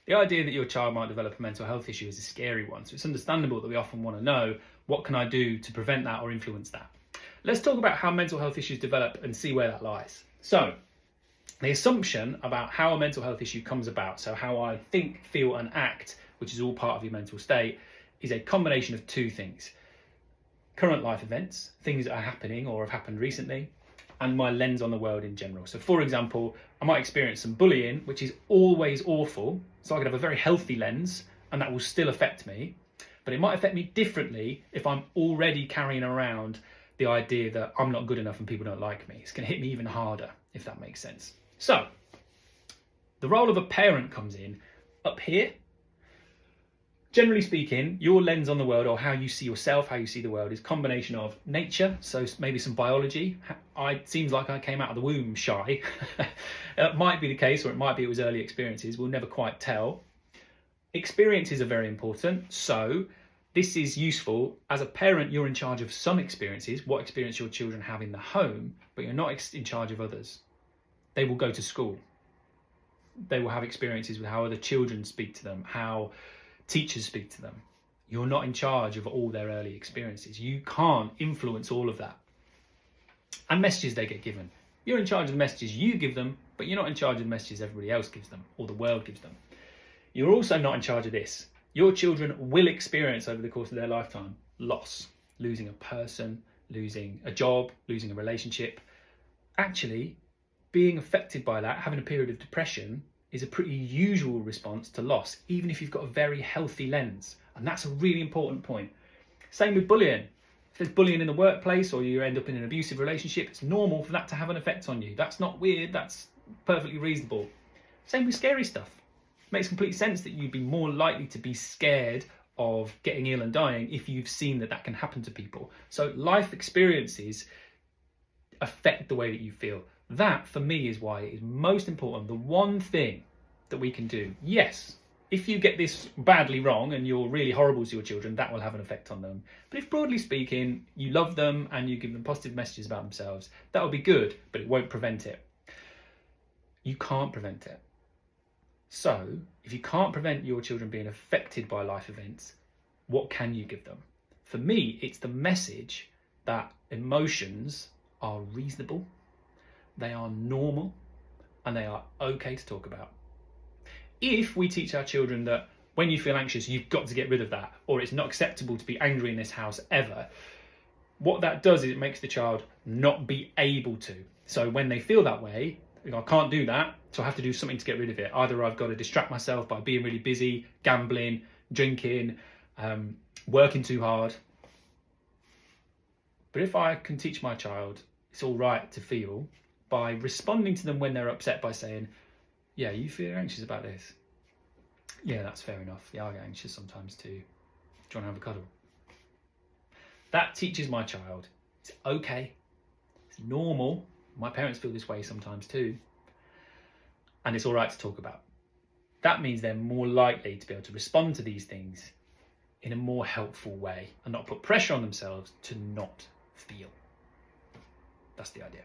The idea that your child might develop a mental health issue is a scary one, so it's understandable that we often want to know, what can I do to prevent that or influence that? Let's talk about how mental health issues develop and see where that lies. So, the assumption about how a mental health issue comes about, so how I think, feel and act, which is all part of your mental state, is a combination of two things. Current life events, things that are happening or have happened recently, and my lens on the world in general. So for example, I might experience some bullying, which is always awful. So I could have a very healthy lens and that will still affect me, but it might affect me differently if I'm already carrying around the idea that I'm not good enough and people don't like me. It's going to hit me even harder, if that makes sense. So the role of a parent comes in up here. Generally speaking, your lens on the world, or how you see yourself, how you see the world, is a combination of nature, so maybe some biology. It seems like I came out of the womb shy. It might be the case, or it might be it was early experiences. We'll never quite tell. Experiences are very important, so this is useful. As a parent, you're in charge of some experiences, what experience your children have in the home, but you're not in charge of others. They will go to school. They will have experiences with how other children speak to them, how teachers speak to them. You're not in charge of all their early experiences. You can't influence all of that. And messages they get given. You're in charge of the messages you give them, but you're not in charge of the messages everybody else gives them or the world gives them. You're also not in charge of this. Your children will experience over the course of their lifetime loss, losing a person, losing a job, losing a relationship. Actually, being affected by that, having a period of depression, is a pretty usual response to loss, even if you've got a very healthy lens. And that's a really important point. Same with bullying. If there's bullying in the workplace or you end up in an abusive relationship, it's normal for that to have an effect on you. That's not weird, that's perfectly reasonable. Same with scary stuff. It makes complete sense that you'd be more likely to be scared of getting ill and dying if you've seen that that can happen to people. So life experiences affect the way that you feel. That, for me, is why it is most important. The one thing that we can do, yes, if you get this badly wrong and you're really horrible to your children, that will have an effect on them. But if, broadly speaking, you love them and you give them positive messages about themselves, that will be good, but it won't prevent it. You can't prevent it. So, if you can't prevent your children being affected by life events, what can you give them? For me, it's the message that emotions are reasonable, they are normal, and they are okay to talk about. If we teach our children that when you feel anxious, you've got to get rid of that, or it's not acceptable to be angry in this house ever, what that does is it makes the child not be able to. So when they feel that way, I can't do that, so I have to do something to get rid of it. Either I've got to distract myself by being really busy, gambling, drinking, working too hard. But if I can teach my child it's all right to feel, by responding to them when they're upset by saying, yeah, you feel anxious about this? Yeah, that's fair enough. Yeah, I get anxious sometimes too. Do you want to have a cuddle? That teaches my child it's okay, it's normal. My parents feel this way sometimes too. And it's all right to talk about. That means they're more likely to be able to respond to these things in a more helpful way and not put pressure on themselves to not feel. That's the idea.